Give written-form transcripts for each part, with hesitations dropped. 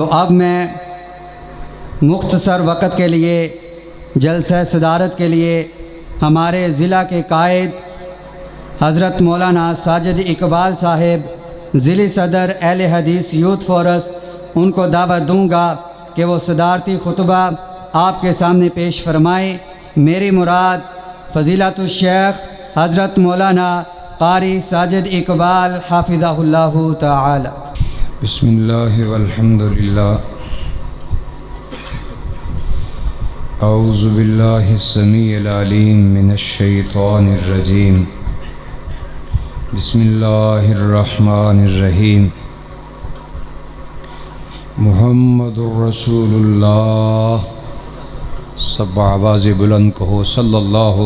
تو اب میں مختصر وقت کے لیے جلسہ صدارت کے لیے ہمارے ضلع کے قائد حضرت مولانا ساجد اقبال صاحب ضلعی صدر اہل حدیث یوتھ فورس ان کو دعوت دوں گا کہ وہ صدارتی خطبہ آپ کے سامنے پیش فرمائیں۔ میری مراد فضیلت الشیخ حضرت مولانا قاری ساجد اقبال حافظہ اللہ تعالی۔ بسم اللہ والحمد للہ۔ اعوذ باللہ السمیع العلیم من الشیطان الرجیم۔ بسم اللہ الرحمن الرحیم۔ محمد الرسول اللہ، سب آواز بلند کہو صلی اللہ۔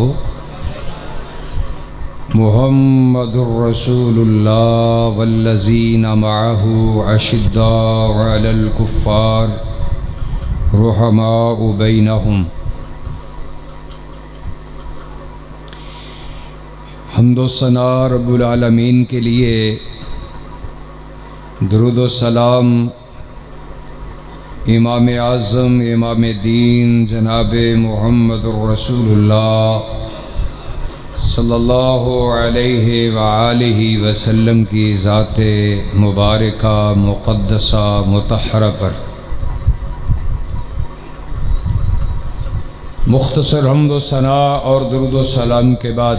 محمد الرسول اللہ والذین معہ اشداء علی الکفار رحماء بینہم۔ حمد و ثنا رب العالمین کے لیے، درود و سلام امام اعظم امام دین جناب محمد الرسول اللہ صلی اللہ علیہ وآلہ وسلم کی ذات مبارکہ مقدسہ مطہرہ پر مختصر حمد و ثنا اور درود و سلام کے بعد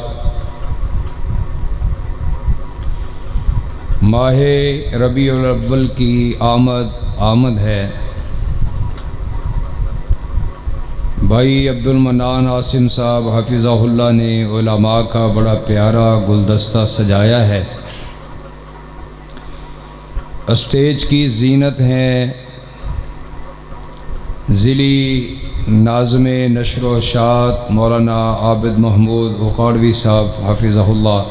ماہ ربیع الاول کی آمد ہے۔ بھائی عبد المنان عاصم صاحب حفظہ اللہ نے علماء کا بڑا پیارا گلدستہ سجایا ہے۔ اسٹیج کی زینت ہیں ضلعی ناظم نشر و اشاعت مولانا عابد محمود اکاڑوی صاحب حفظہ اللہ،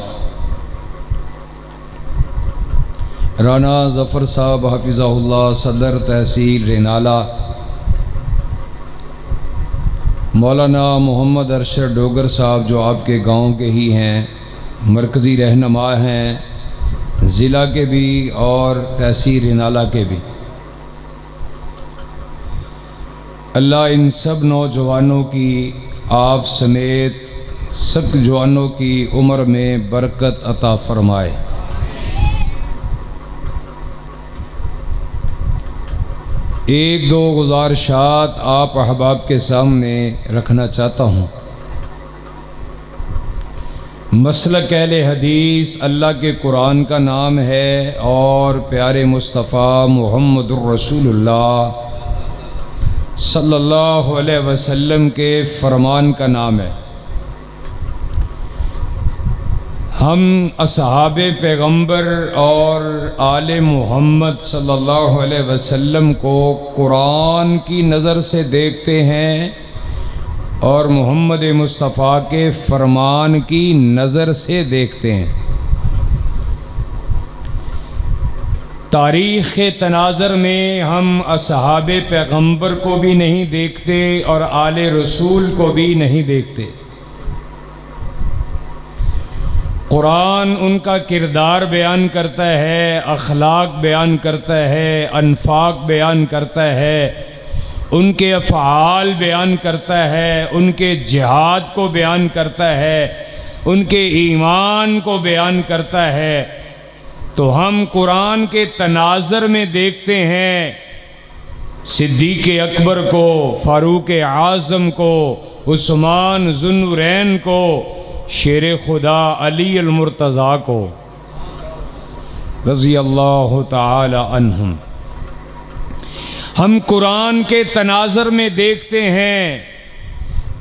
رانا ظفر صاحب حفظہ اللہ صدر تحصیل رینالہ، مولانا محمد ارشد ڈوگر صاحب جو آپ کے گاؤں کے ہی ہیں، مرکزی رہنما ہیں ضلع کے بھی اور تحصیل رینالہ کے بھی۔ اللہ ان سب نوجوانوں کی آپ سمیت سب جوانوں کی عمر میں برکت عطا فرمائے۔ ایک دو گزارشات آپ احباب کے سامنے رکھنا چاہتا ہوں۔ مسلک اہل حدیث اللہ کے قرآن کا نام ہے اور پیارے مصطفیٰ محمد الرسول اللہ صلی اللہ علیہ وسلم کے فرمان کا نام ہے۔ ہم اصحاب پیغمبر اور آل محمد صلی اللہ علیہ وسلم کو قرآن کی نظر سے دیکھتے ہیں اور محمد مصطفیٰ کے فرمان کی نظر سے دیکھتے ہیں۔ تاریخ تناظر میں ہم اصحاب پیغمبر کو بھی نہیں دیکھتے اور آل رسول کو بھی نہیں دیکھتے۔ قرآن ان کا کردار بیان کرتا ہے، اخلاق بیان کرتا ہے، انفاق بیان کرتا ہے، ان کے افعال بیان کرتا ہے، ان کے جہاد کو بیان کرتا ہے، ان کے ایمان کو بیان کرتا ہے۔ تو ہم قرآن کے تناظر میں دیکھتے ہیں صدیق اکبر کو، فاروق اعظم کو، عثمان ذو النورین کو، شیر خدا علی المرتضیٰ کو رضی اللہ تعالی عنہم۔ ہم قرآن کے تناظر میں دیکھتے ہیں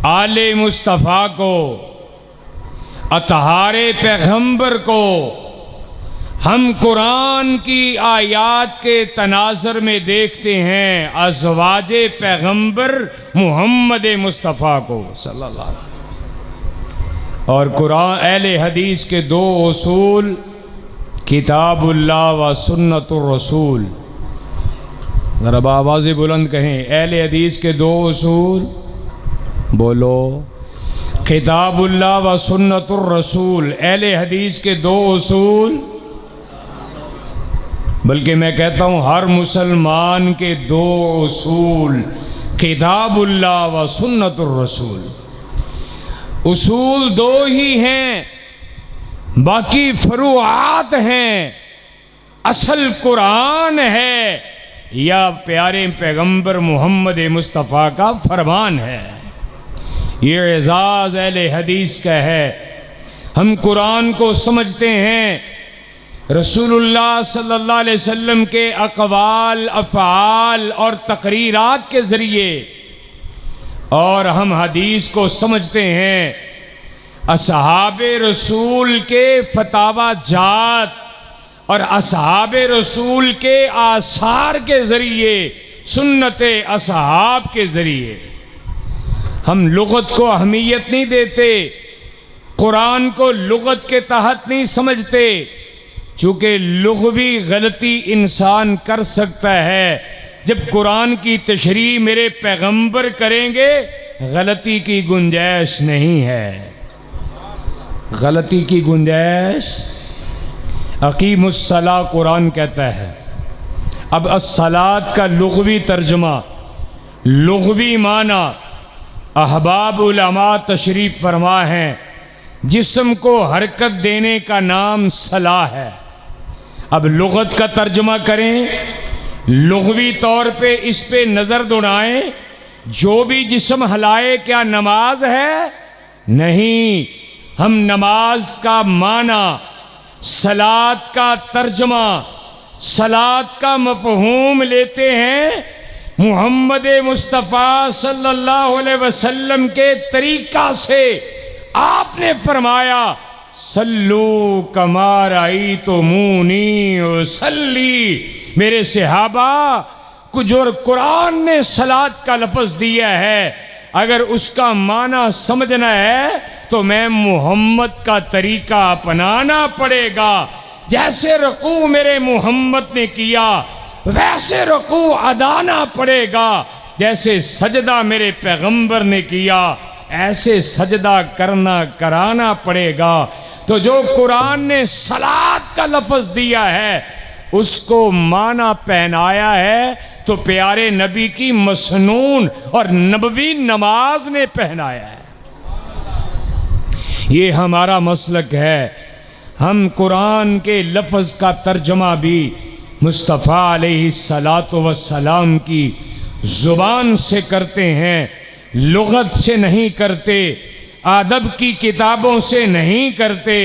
آل مصطفیٰ کو، اطہار پیغمبر کو۔ ہم قرآن کی آیات کے تناظر میں دیکھتے ہیں ازواج پیغمبر محمد مصطفیٰ کو صلی اللہ علیہ وسلم۔ اور قرآن اہل حدیث کے دو اصول، کتاب اللہ و سنت الرسول۔ ذرا آواز بلند کہیں، اہل حدیث کے دو اصول بولو، کتاب اللہ و سنت الرسول۔ اہل حدیث کے دو اصول، بلکہ میں کہتا ہوں ہر مسلمان کے دو اصول، کتاب اللہ و سنت الرسول، اصول دو ہی ہیں، باقی فروعات ہیں۔ اصل قرآن ہے یا پیارے پیغمبر محمد مصطفیٰ کا فرمان ہے۔ یہ اعزاز اہل حدیث کا ہے۔ ہم قرآن کو سمجھتے ہیں رسول اللہ صلی اللہ علیہ وسلم کے اقوال، افعال اور تقریرات کے ذریعے، اور ہم حدیث کو سمجھتے ہیں اصحاب رسول کے فتاوی جات اور اصحاب رسول کے آثار کے ذریعے، سنت اصحاب کے ذریعے۔ ہم لغت کو اہمیت نہیں دیتے، قرآن کو لغت کے تحت نہیں سمجھتے، چونکہ لغوی غلطی انسان کر سکتا ہے۔ جب قرآن کی تشریح میرے پیغمبر کریں گے غلطی کی گنجائش نہیں ہے، غلطی کی گنجائش۔ اقیم الصلاۃ قرآن کہتا ہے۔ اب الصلاۃ کا لغوی ترجمہ، لغوی معنی احباب علماء تشریف فرما ہیں، جسم کو حرکت دینے کا نام صلاح ہے۔ اب لغت کا ترجمہ کریں، لغوی طور پہ اس پہ نظر دوڑائیں، جو بھی جسم ہلائے کیا نماز ہے؟ نہیں، ہم نماز کا معنی، صلاۃ کا ترجمہ، صلاۃ کا مفہوم لیتے ہیں محمد مصطفیٰ صلی اللہ علیہ وسلم کے طریقہ سے۔ آپ نے فرمایا صلو کما رأیتمونی اصلی۔ میرے صحابہ کو جو قرآن نے صلاۃ کا لفظ دیا ہے، اگر اس کا معنی سمجھنا ہے تو میں محمد کا طریقہ اپنانا پڑے گا۔ جیسے رکوع میرے محمد نے کیا ویسے رکوع ادانا پڑے گا، جیسے سجدہ میرے پیغمبر نے کیا ایسے سجدہ کرانا پڑے گا۔ تو جو قرآن نے صلاۃ کا لفظ دیا ہے اس کو معنی پہنایا ہے تو پیارے نبی کی مسنون اور نبوی نماز نے پہنایا ہے۔ یہ ہمارا مسلک ہے۔ ہم قرآن کے لفظ کا ترجمہ بھی مصطفیٰ علیہ الصلاۃ والسلام کی زبان سے کرتے ہیں، لغت سے نہیں کرتے، ادب کی کتابوں سے نہیں کرتے۔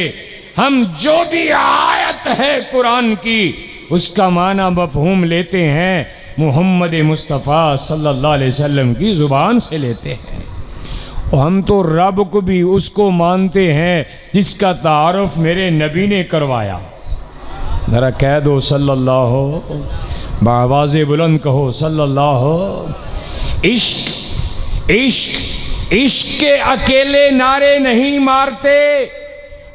ہم جو بھی آیت ہے قرآن کی اس کا معنی مفہوم لیتے ہیں، محمد مصطفیٰ صلی اللہ علیہ وسلم کی زبان سے لیتے ہیں۔ اور ہم تو رب کو بھی اس کو مانتے ہیں جس کا تعارف میرے نبی نے کروایا۔ ذرا کہہ دو صلی اللہ، بآواز بلند کہو صلی اللہ۔ عشق عشق عشق کے اکیلے نعرے نہیں مارتے،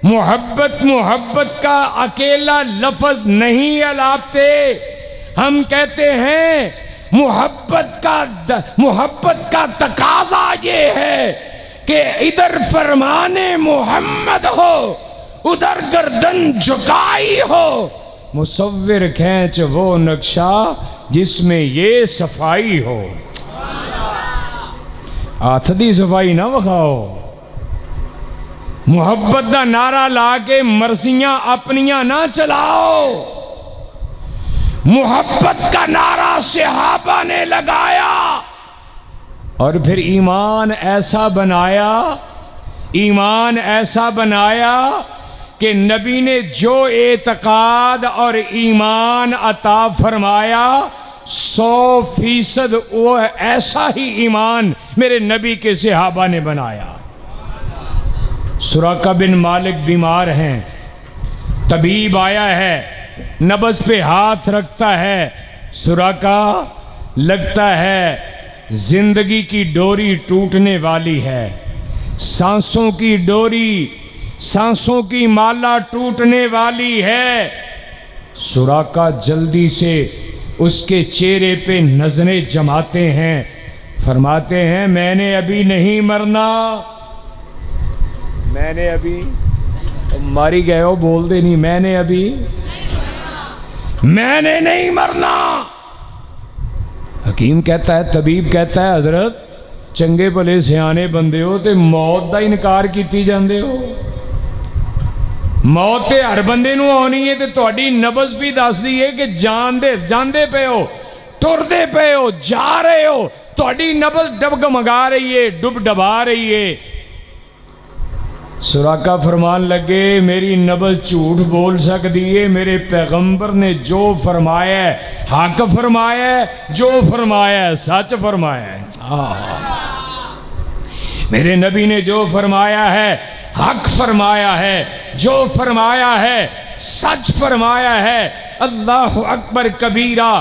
محبت محبت کا اکیلا لفظ نہیں الاپتے۔ ہم کہتے ہیں محبت کا تقاضا یہ ہے کہ ادھر فرمان محمد ہو ادھر گردن جھکائی ہو، مصور کھینچ وہ نقشہ جس میں یہ صفائی ہو۔ ہاتھ دی صفائی نہ وکھاؤ، محبت دا نعرہ لا کے مرضیاں اپنیاں نہ چلاؤ۔ محبت کا نعرہ صحابہ نے لگایا اور پھر ایمان ایسا بنایا کہ نبی نے جو اعتقاد اور ایمان عطا فرمایا 100% وہ ایسا ہی ایمان میرے نبی کے صحابہ نے بنایا۔ سراقہ بن مالک بیمار ہیں، طبیب آیا ہے، نبض پہ ہاتھ رکھتا ہے، سراقہ لگتا ہے زندگی کی ڈوری ٹوٹنے والی ہے، سانسوں کی ڈوری، سانسوں کی مالا ٹوٹنے والی ہے۔ سراقہ جلدی سے اس کے چہرے پہ نظریں جماتے ہیں، فرماتے ہیں میں نے ابھی نہیں مرنا، میں نے ابھی ماری گئے ہو بول دے نہیں، میں نے ابھی میں نے نہیں مرنا۔ حکیم کہتا ہے، طبیب کہتا ہے حضرت چنگے بھلے سیانے بندے ہو تے موت دا انکار کیتی جاندے ہو۔ موت تے ہر بندے نو آنی ہے تے تہاڈی نبض بھی دس دی ہے کہ جاندے پے ہو، ٹردے پے ہو، جا رہے ہو، تہاڈی نبض ڈبگمگا رہی ہے، ڈب ڈبا رہی ہے۔ سراقہ فرمان لگے میری نبض جھوٹ بول سکتی ہے، میرے پیغمبر نے جو فرمایا ہے حق فرمایا ہے، جو فرمایا ہے سچ فرمایا ہے۔ میرے نبی نے جو فرمایا ہے حق فرمایا ہے، جو فرمایا ہے سچ فرمایا ہے۔ اللہ اکبر کبیرہ۔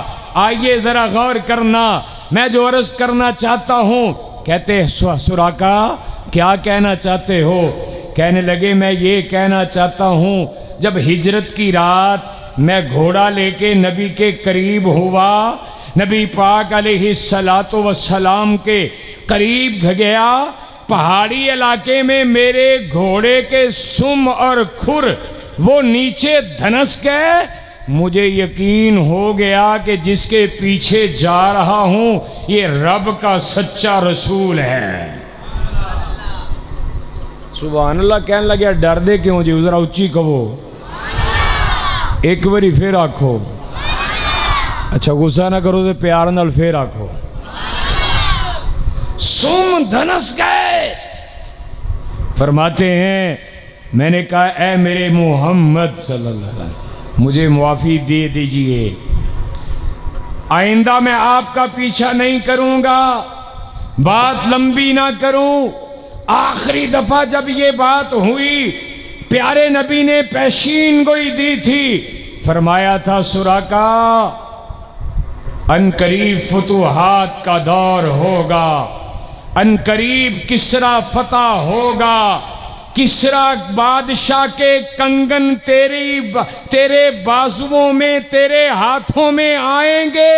آئیے ذرا غور کرنا، میں جو عرض کرنا چاہتا ہوں۔ کہتے سراقہ کیا کہنا چاہتے ہو؟ کہنے لگے میں یہ کہنا چاہتا ہوں جب ہجرت کی رات میں گھوڑا لے کے نبی کے قریب ہوا، نبی پاک علیہ السلام کے قریب گیا، پہاڑی علاقے میں میرے گھوڑے کے سم اور کھر وہ نیچے دھنس گئے، مجھے یقین ہو گیا کہ جس کے پیچھے جا رہا ہوں یہ رب کا سچا رسول ہے۔ سبحان اللہ کہنے لگیا ڈر دے کیوں جی؟ ذرا اچھی کہو، ایک باری پھر آکھو، اچھا غصہ نہ کرو تو پیار نال پھر آکھو۔ سم دھنس گئے۔ فرماتے ہیں میں نے کہا اے میرے محمد صلی اللہ علیہ وسلم مجھے معافی دے دیجئے، آئندہ میں آپ کا پیچھا نہیں کروں گا، بات لمبی نہ کروں۔ آخری دفعہ جب یہ بات ہوئی پیارے نبی نے پیشین گوئی دی تھی، فرمایا تھا سراقہ ان قریب فتوحات کا دور ہوگا، ان قریب کسرا فتح ہوگا، کسرا بادشاہ کے کنگن تیرے بازوؤں میں تیرے ہاتھوں میں آئیں گے۔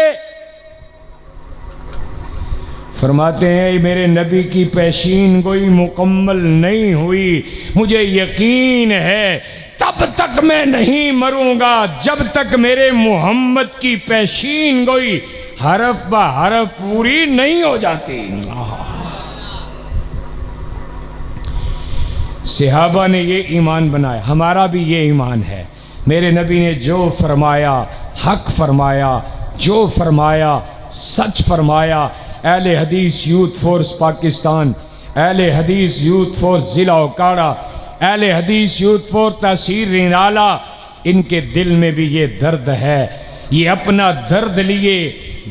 فرماتے ہیں میرے نبی کی پیشین گوئی مکمل نہیں ہوئی، مجھے یقین ہے تب تک میں نہیں مروں گا جب تک میرے محمد کی پیشین گوئی حرف بہ حرف پوری نہیں ہو جاتی۔ صحابہ نے یہ ایمان بنایا، ہمارا بھی یہ ایمان ہے۔ میرے نبی نے جو فرمایا حق فرمایا، جو فرمایا سچ فرمایا۔ اہل حدیث یوتھ فورس پاکستان، اہل حدیث یوتھ فورس ضلع اوکاڑا، اہل حدیث یوتھ فورس تحصیل رینالہ، ان کے دل میں بھی یہ درد ہے، یہ اپنا درد لیے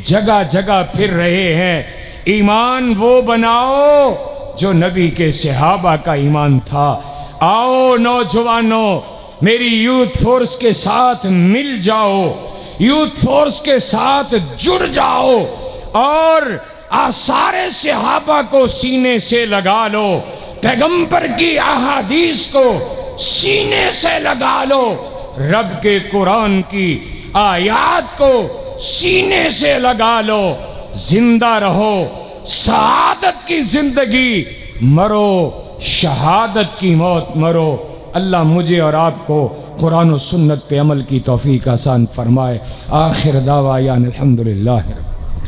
جگہ جگہ پھر رہے ہیں۔ ایمان وہ بناؤ جو نبی کے صحابہ کا ایمان تھا۔ آؤ نوجوانوں میری یوتھ فورس کے ساتھ مل جاؤ، یوتھ فورس کے ساتھ جڑ جاؤ اور آثار صحابہ کو سینے سے لگا لو، پیغمبر کی احادیث کو سینے سے لگا لو، رب کے قرآن کی آیات کو سینے سے لگا لو، زندہ رہو، سعادت کی زندگی مرو، شہادت کی موت مرو۔ اللہ مجھے اور آپ کو قرآن و سنت پہ عمل کی توفیق آسان فرمائے۔ آخر دعویٰ الحمدللہ۔